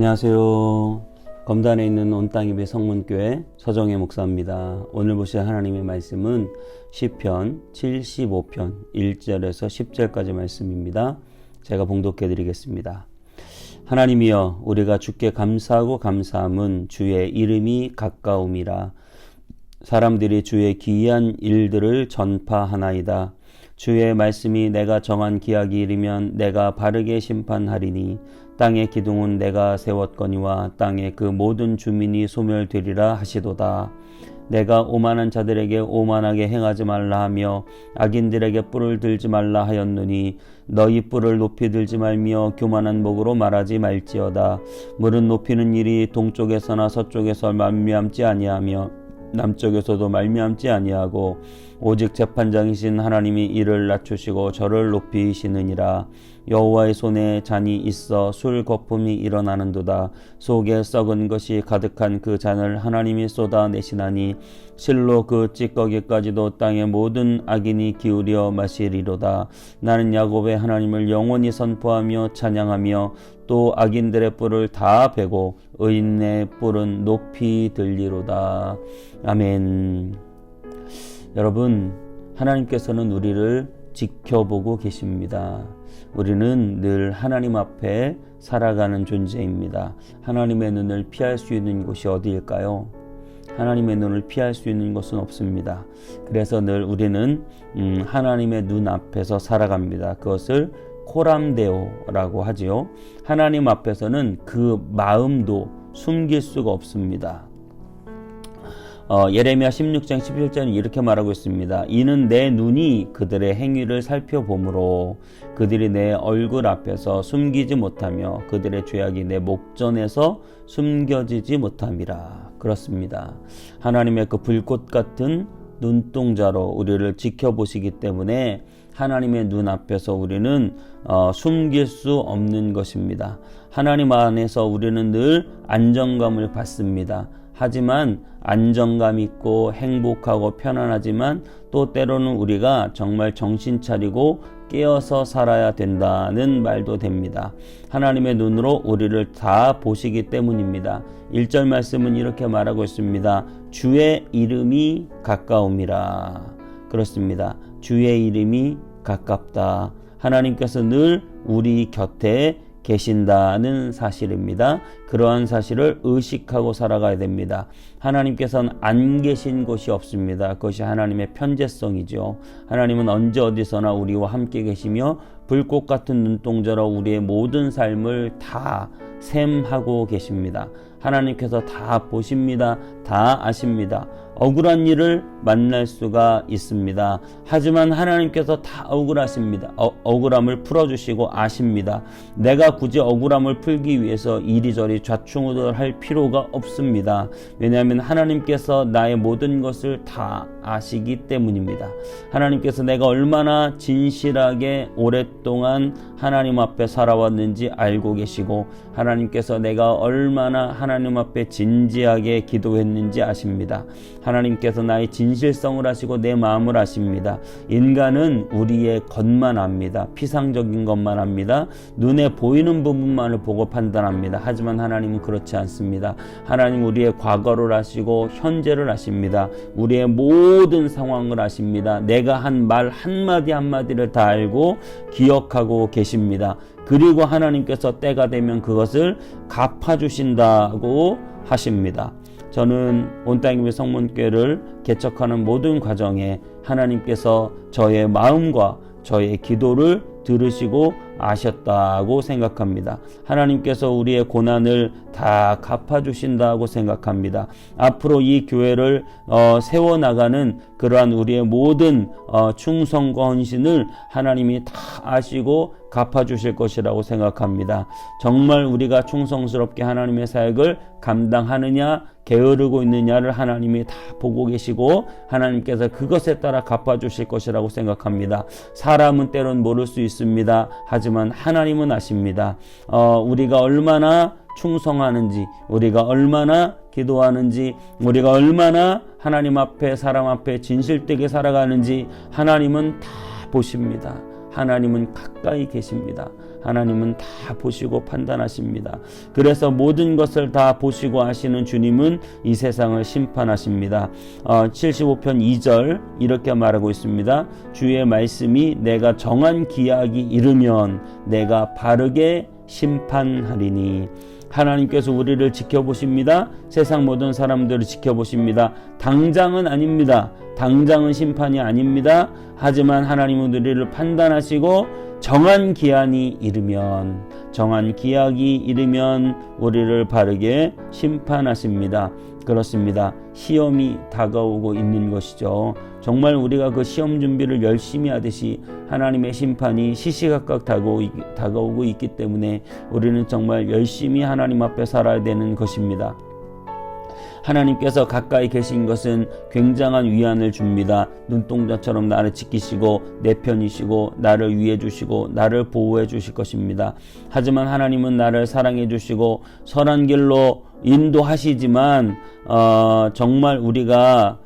안녕하세요. 검단에 있는 온땅입의 성문교회 서정혜 목사입니다. 오늘 보실 하나님의 말씀은 시편 75편 1절에서 10절까지 말씀입니다. 제가 봉독해 드리겠습니다. 하나님이여, 우리가 주께 감사하고 감사함은 주의 이름이 가까움이라. 사람들이 주의 기이한 일들을 전파하나이다. 주의 말씀이 내가 정한 기약이 이르면 내가 바르게 심판하리니 땅의 기둥은 내가 세웠거니와 땅의 그 모든 주민이 소멸되리라 하시도다. 내가 오만한 자들에게 오만하게 행하지 말라 하며 악인들에게 뿔을 들지 말라 하였느니 너희 뿔을 높이 들지 말며 교만한 목으로 말하지 말지어다. 물은 높이는 일이 동쪽에서나 서쪽에서 말미암지 아니하며 남쪽에서도 말미암지 아니하고 오직 재판장이신 하나님이 이를 낮추시고 저를 높이시느니라. 여호와의 손에 잔이 있어 술 거품이 일어나는도다. 속에 썩은 것이 가득한 그 잔을 하나님이 쏟아내시나니 실로 그 찌꺼기까지도 땅의 모든 악인이 기울여 마시리로다. 나는 야곱의 하나님을 영원히 선포하며 찬양하며 또 악인들의 뿔을 다 베고 의인의 뿔은 높이 들리로다. 아멘. 여러분, 하나님께서는 우리를 지켜보고 계십니다. 우리는 늘 하나님 앞에 살아가는 존재입니다. 하나님의 눈을 피할 수 있는 곳이 어디일까요? 하나님의 눈을 피할 수 있는 곳은 없습니다. 그래서 늘 우리는 하나님의 눈 앞에서 살아갑니다. 그것을 코람데오라고 하지요. 하나님 앞에서는 그 마음도 숨길 수가 없습니다. 예레미야 16장 11절은 이렇게 말하고 있습니다. 이는 내 눈이 그들의 행위를 살펴보므로 그들이 내 얼굴 앞에서 숨기지 못하며 그들의 죄악이 내 목전에서 숨겨지지 못함이라. 그렇습니다. 하나님의 그 불꽃 같은 눈동자로 우리를 지켜보시기 때문에 하나님의 눈 앞에서 우리는 숨길 수 없는 것입니다. 하나님 안에서 우리는 늘 안정감을 받습니다. 하지만 안정감 있고 행복하고 편안하지만 또 때로는 우리가 정말 정신 차리고 깨어서 살아야 된다는 말도 됩니다. 하나님의 눈으로 우리를 다 보시기 때문입니다. 1절 말씀은 이렇게 말하고 있습니다. 주의 이름이 가까움이라. 그렇습니다. 주의 이름이 가깝다. 하나님께서 늘 우리 곁에 계신다는 사실입니다. 그러한 사실을 의식하고 살아가야 됩니다. 하나님께서는 안 계신 곳이 없습니다. 그것이 하나님의 편재성이죠. 하나님은 언제 어디서나 우리와 함께 계시며 불꽃 같은 눈동자로 우리의 모든 삶을 다 셈하고 계십니다. 하나님께서 다 보십니다. 다 아십니다. 억울한 일을 만날 수가 있습니다. 하지만 하나님께서 다 억울하십니다. 억울함을 풀어주시고 아십니다. 내가 굳이 억울함을 풀기 위해서 이리저리 좌충우돌할 필요가 없습니다. 왜냐하면 하나님께서 나의 모든 것을 다 아시기 때문입니다. 하나님께서 내가 얼마나 진실하게 오랫동안 하나님 앞에 살아왔는지 알고 계시고 하나님께서 내가 얼마나 하나님 앞에 진지하게 기도했는지 아십니다. 하나님께서 나의 진실성을 아시고 내 마음을 아십니다. 인간은 우리의 겉만 압니다. 피상적인 것만 압니다. 눈에 보이는 부분만을 보고 판단합니다. 하지만 하나님은 그렇지 않습니다. 하나님 우리의 과거를 아시고 현재를 아십니다. 우리의 모든 상황을 아십니다. 내가 한 말 한마디 한마디를 다 알고 기억하고 계십니다. 그리고 하나님께서 때가 되면 그것을 갚아주신다고 하십니다. 저는 온땅입의 성문교회를 개척하는 모든 과정에 하나님께서 저의 마음과 저의 기도를 들으시고 아셨다고 생각합니다. 하나님께서 우리의 고난을 다 갚아주신다고 생각합니다. 앞으로 이 교회를 세워나가는 그러한 우리의 모든 충성과 헌신을 하나님이 다 아시고 갚아주실 것이라고 생각합니다. 정말 우리가 충성스럽게 하나님의 사역을 감당하느냐 게으르고 있느냐를 하나님이 다 보고 계시고 하나님께서 그것에 따라 갚아주실 것이라고 생각합니다. 사람은 때론 모를 수 있습니다. 하지만 하나님은 아십니다. 우리가 얼마나 충성하는지, 우리가 얼마나 기도하는지, 우리가 얼마나 하나님 앞에 사람 앞에 진실되게 살아가는지 하나님은 다 보십니다. 하나님은 가까이 계십니다. 하나님은 다 보시고 판단하십니다. 그래서 모든 것을 다 보시고 하시는 주님은 이 세상을 심판하십니다. 75편 2절 이렇게 말하고 있습니다. 주의 말씀이 내가 정한 기약이 이르면 내가 바르게 심판하리니. 하나님께서 우리를 지켜보십니다. 세상 모든 사람들을 지켜보십니다. 당장은 아닙니다. 당장은 심판이 아닙니다. 하지만 하나님은 우리를 판단하시고 정한 기한이 이르면, 정한 기약이 이르면 우리를 바르게 심판하십니다. 그렇습니다. 시험이 다가오고 있는 것이죠. 정말 우리가 그 시험 준비를 열심히 하듯이 하나님의 심판이 시시각각 다가오고 있기 때문에 우리는 정말 열심히 하나님 앞에 살아야 되는 것입니다. 하나님께서 가까이 계신 것은 굉장한 위안을 줍니다. 눈동자처럼 나를 지키시고 내 편이시고 나를 위해 주시고 나를 보호해 주실 것입니다. 하지만 하나님은 나를 사랑해 주시고 선한 길로 인도하시지만 정말 우리가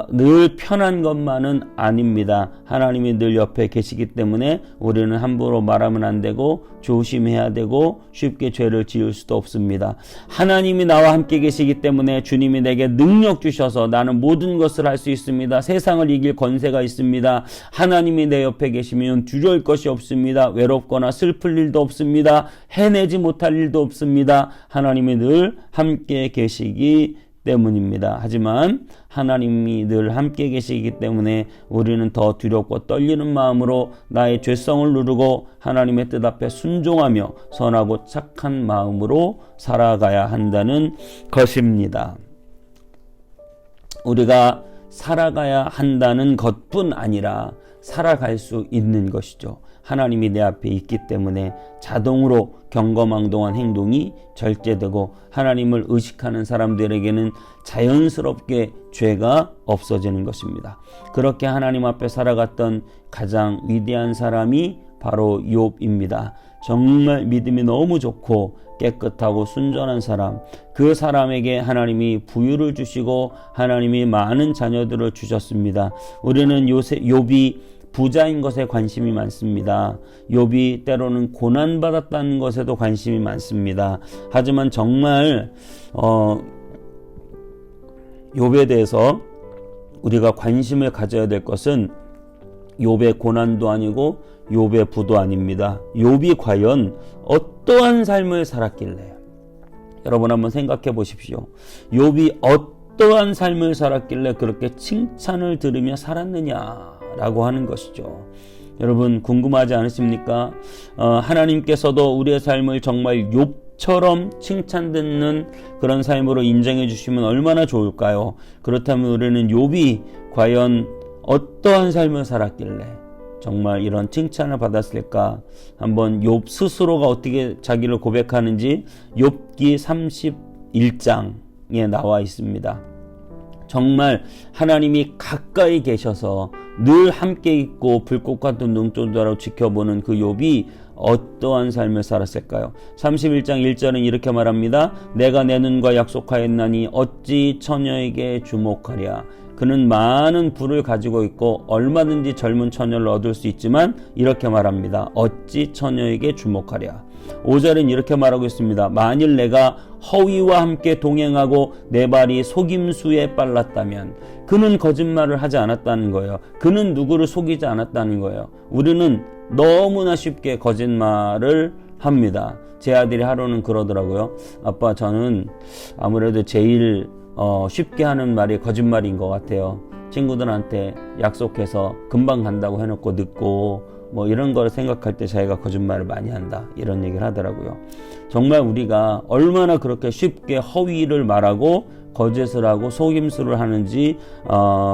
늘 편한 것만은 아닙니다. 하나님이 늘 옆에 계시기 때문에 우리는 함부로 말하면 안 되고 조심해야 되고 쉽게 죄를 지을 수도 없습니다. 하나님이 나와 함께 계시기 때문에 주님이 내게 능력 주셔서 나는 모든 것을 할 수 있습니다. 세상을 이길 권세가 있습니다. 하나님이 내 옆에 계시면 두려울 것이 없습니다. 외롭거나 슬플 일도 없습니다. 해내지 못할 일도 없습니다. 하나님이 늘 함께 계시기 때문입니다. 하지만 하나님이 늘 함께 계시기 때문에 우리는 더 두렵고 떨리는 마음으로 나의 죄성을 누르고 하나님의 뜻 앞에 순종하며 선하고 착한 마음으로 살아가야 한다는 것입니다. 우리가 살아가야 한다는 것뿐 아니라 살아갈 수 있는 것이죠. 하나님이 내 앞에 있기 때문에 자동으로 경거망동한 행동이 절제되고 하나님을 의식하는 사람들에게는 자연스럽게 죄가 없어지는 것입니다. 그렇게 하나님 앞에 살아갔던 가장 위대한 사람이 바로 욥입니다. 정말 믿음이 너무 좋고 깨끗하고 순전한 사람, 그 사람에게 하나님이 부유를 주시고 하나님이 많은 자녀들을 주셨습니다. 우리는 욥이 부자인 것에 관심이 많습니다. 욥이 때로는 고난받았다는 것에도 관심이 많습니다. 하지만 정말 욥에 대해서 우리가 관심을 가져야 될 것은 욥의 고난도 아니고 욥의 부도 아닙니다. 욥이 과연 어떠한 삶을 살았길래, 여러분 한번 생각해 보십시오. 욥이 어떠한 삶을 살았길래 그렇게 칭찬을 들으며 살았느냐라고 하는 것이죠. 여러분 궁금하지 않으십니까? 하나님께서도 우리의 삶을 정말 욥처럼 칭찬 듣는 그런 삶으로 인정해 주시면 얼마나 좋을까요? 그렇다면 우리는 욥이 과연 어떠한 삶을 살았길래 정말 이런 칭찬을 받았을까? 한번 욥 스스로가 어떻게 자기를 고백하는지 욥기 31장에 나와 있습니다. 정말 하나님이 가까이 계셔서 늘 함께 있고 불꽃 같은 눈동자로 지켜보는 그 욥이 어떠한 삶을 살았을까요? 31장 1절은 이렇게 말합니다. 내가 내 눈과 약속하였나니 어찌 처녀에게 주목하랴. 그는 많은 부를 가지고 있고 얼마든지 젊은 처녀를 얻을 수 있지만 이렇게 말합니다. 어찌 처녀에게 주목하랴. 5절은 이렇게 말하고 있습니다. 만일 내가 허위와 함께 동행하고 내 발이 속임수에 빨랐다면, 그는 거짓말을 하지 않았다는 거예요. 그는 누구를 속이지 않았다는 거예요. 우리는 너무나 쉽게 거짓말을 합니다. 제 아들이 하루는 그러더라고요. 아빠, 저는 아무래도 제일 쉽게 하는 말이 거짓말인 것 같아요. 친구들한테 약속해서 금방 간다고 해놓고 늦고 뭐 이런 걸 생각할 때 자기가 거짓말을 많이 한다, 이런 얘기를 하더라고요. 정말 우리가 얼마나 그렇게 쉽게 허위를 말하고 거짓을 하고 속임수를 하는지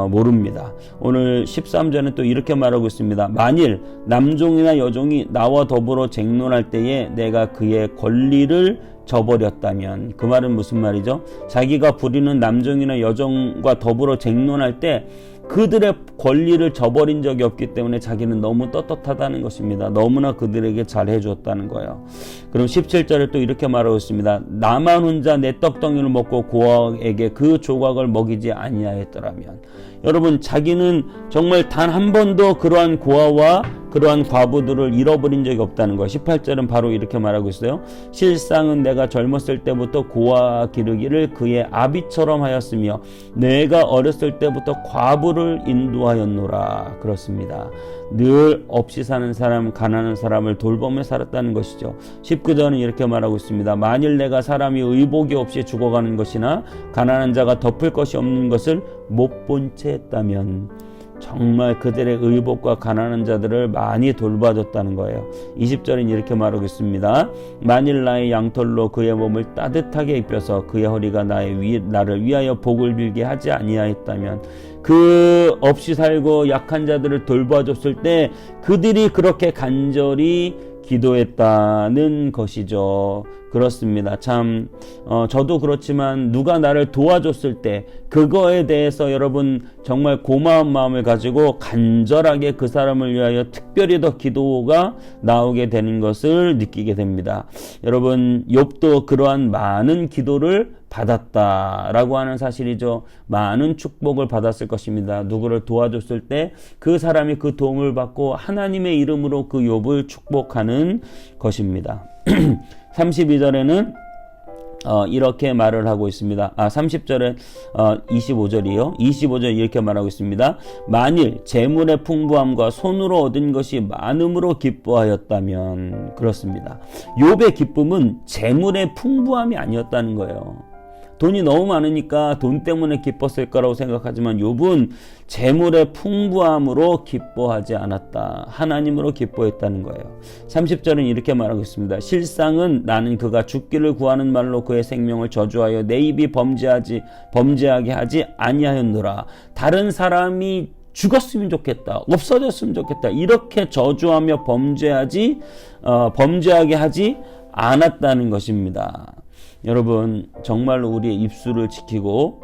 모릅니다. 오늘 13절은 또 이렇게 말하고 있습니다. 만일 남종이나 여종이 나와 더불어 쟁론할 때에 내가 그의 권리를 저버렸다면, 그 말은 무슨 말이죠? 자기가 부리는 남종이나 여종과 더불어 쟁론할 때 그들의 권리를 저버린 적이 없기 때문에 자기는 너무 떳떳하다는 것입니다. 너무나 그들에게 잘해줬다는 거예요. 그럼 17절에 또 이렇게 말하고 있습니다. 나만 혼자 내 떡덩이를 먹고 고아에게 그 조각을 먹이지 아니하였더라면. 여러분, 자기는 정말 단 한 번도 그러한 고아와 그러한 과부들을 잃어버린 적이 없다는 거. 18절은 바로 이렇게 말하고 있어요. 실상은 내가 젊었을 때부터 고아 기르기를 그의 아비처럼 하였으며 내가 어렸을 때부터 과부를 인도하였노라. 그렇습니다. 늘 없이 사는 사람, 가난한 사람을 돌보며 살았다는 것이죠. 19절은 이렇게 말하고 있습니다. 만일 내가 사람이 의복이 없이 죽어가는 것이나 가난한 자가 덮을 것이 없는 것을 못 본 채 했다면 정말 그들의 의복과 가난한 자들을 많이 돌봐줬다는 거예요. 20절은 이렇게 말하고 있습니다. 만일 나의 양털로 그의 몸을 따뜻하게 입혀서 그의 허리가 나를 위하여 복을 빌게 하지 아니하였다면, 그 없이 살고 약한 자들을 돌봐줬을 때 그들이 그렇게 간절히 기도했다는 것이죠. 그렇습니다. 참 저도 그렇지만 누가 나를 도와줬을 때 그거에 대해서 여러분 정말 고마운 마음을 가지고 간절하게 그 사람을 위하여 특별히 더 기도가 나오게 되는 것을 느끼게 됩니다. 여러분 욥도 그러한 많은 기도를 받았다라고 하는 사실이죠. 많은 축복을 받았을 것입니다. 누구를 도와줬을 때 그 사람이 그 도움을 받고 하나님의 이름으로 그 욥을 축복하는 것입니다. 32절에는 이렇게 말을 하고 있습니다. 30절에 25절이요. 25절 이렇게 말하고 있습니다. 만일 재물의 풍부함과 손으로 얻은 것이 많음으로 기뻐하였다면. 그렇습니다. 욥의 기쁨은 재물의 풍부함이 아니었다는 거예요. 돈이 너무 많으니까 돈 때문에 기뻤을 거라고 생각하지만 욥은 재물의 풍부함으로 기뻐하지 않았다. 하나님으로 기뻐했다는 거예요. 30절은 이렇게 말하고 있습니다. 실상은 나는 그가 죽기를 구하는 말로 그의 생명을 저주하여 내 입이 범죄하게 하지 아니하였노라. 다른 사람이 죽었으면 좋겠다, 없어졌으면 좋겠다, 이렇게 저주하며 범죄하게 하지 않았다는 것입니다. 여러분 정말로 우리의 입술을 지키고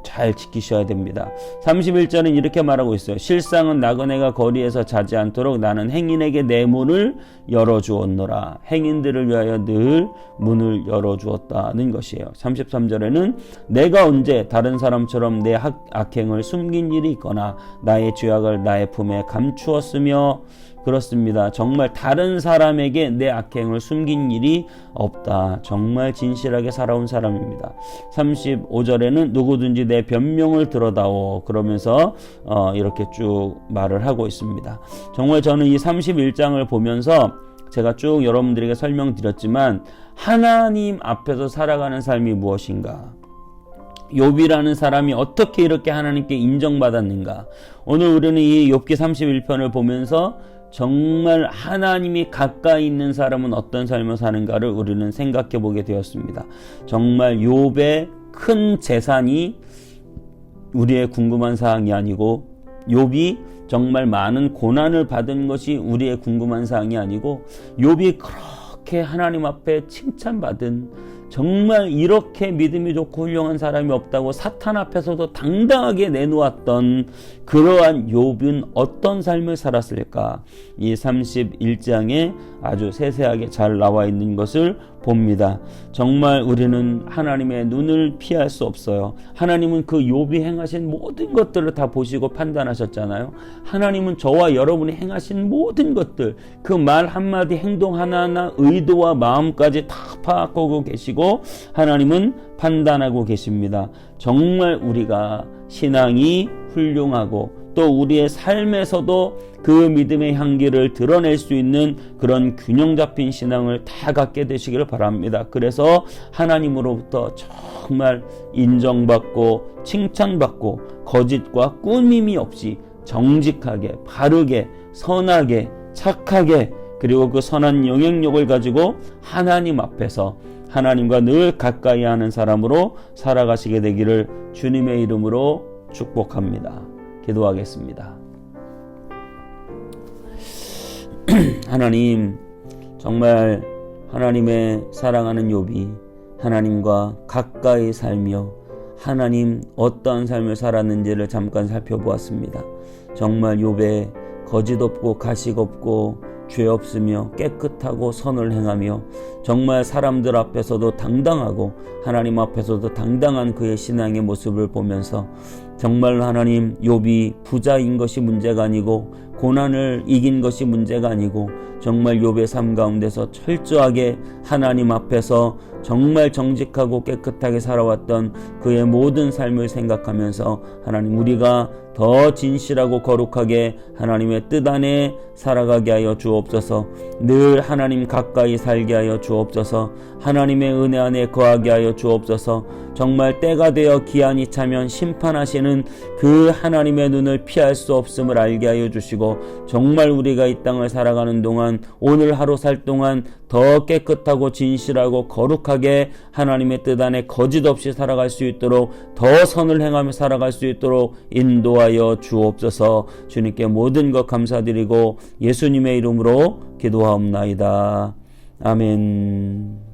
잘 지키셔야 됩니다. 31절은 이렇게 말하고 있어요. 실상은 나그네가 거리에서 자지 않도록 나는 행인에게 내 문을 열어주었노라. 행인들을 위하여 늘 문을 열어주었다는 것이에요. 33절에는 내가 언제 다른 사람처럼 내 악행을 숨긴 일이 있거나 나의 죄악을 나의 품에 감추었으며. 그렇습니다. 정말 다른 사람에게 내 악행을 숨긴 일이 없다. 정말 진실하게 살아온 사람입니다. 35절에는 누구든지 내 변명을 들어다오. 그러면서 이렇게 쭉 말을 하고 있습니다. 정말 저는 이 31장을 보면서 제가 쭉 여러분들에게 설명드렸지만 하나님 앞에서 살아가는 삶이 무엇인가? 욥이라는 사람이 어떻게 이렇게 하나님께 인정받았는가? 오늘 우리는 이 욥기 31편을 보면서 정말 하나님이 가까이 있는 사람은 어떤 삶을 사는가를 우리는 생각해 보게 되었습니다. 정말 욥의 큰 재산이 우리의 궁금한 사항이 아니고, 욥이 정말 많은 고난을 받은 것이 우리의 궁금한 사항이 아니고, 욥이 그렇게 하나님 앞에 칭찬받은, 정말 이렇게 믿음이 좋고 훌륭한 사람이 없다고 사탄 앞에서도 당당하게 내놓았던 그러한 욥은 어떤 삶을 살았을까? 이 31장에 아주 세세하게 잘 나와 있는 것을 봅니다. 정말 우리는 하나님의 눈을 피할 수 없어요. 하나님은 그 욥이 행하신 모든 것들을 다 보시고 판단하셨잖아요. 하나님은 저와 여러분이 행하신 모든 것들, 그 말 한마디 행동 하나하나 의도와 마음까지 다 파악하고 계시고 하나님은 판단하고 계십니다. 정말 우리가 신앙이 훌륭하고 또 우리의 삶에서도 그 믿음의 향기를 드러낼 수 있는 그런 균형 잡힌 신앙을 다 갖게 되시기를 바랍니다. 그래서 하나님으로부터 정말 인정받고 칭찬받고 거짓과 꾸밈이 없이 정직하게, 바르게, 선하게, 착하게, 그리고 그 선한 영향력을 가지고 하나님 앞에서 하나님과 늘 가까이 하는 사람으로 살아가시게 되기를 주님의 이름으로 축복합니다. 기도하겠습니다. 하나님, 정말 하나님의 사랑하는 욥이 하나님과 가까이 살며 하나님 어떠한 삶을 살았는지를 잠깐 살펴보았습니다. 정말 욥의 거짓 없고 가식 없고 죄 없으며 깨끗하고 선을 행하며 정말 사람들 앞에서도 당당하고 하나님 앞에서도 당당한 그의 신앙의 모습을 보면서 정말 하나님, 욥이 부자인 것이 문제가 아니고 고난을 이긴 것이 문제가 아니고 정말 욥의 삶 가운데서 철저하게 하나님 앞에서 정말 정직하고 깨끗하게 살아왔던 그의 모든 삶을 생각하면서 하나님, 우리가 더 진실하고 거룩하게 하나님의 뜻 안에 살아가게 하여 주옵소서. 늘 하나님 가까이 살게 하여 주옵소서. 하나님의 은혜 안에 거하게 하여 주옵소서. 정말 때가 되어 기한이 차면 심판하시는 그 하나님의 눈을 피할 수 없음을 알게 하여 주시고, 정말 우리가 이 땅을 살아가는 동안, 오늘 하루 살 동안 더 깨끗하고 진실하고 거룩하게 하나님의 뜻 안에 거짓 없이 살아갈 수 있도록, 더 선을 행하며 살아갈 수 있도록 인도하여 주옵소서. 주님께 모든 것 감사드리고 예수님의 이름으로 기도하옵나이다. 아멘.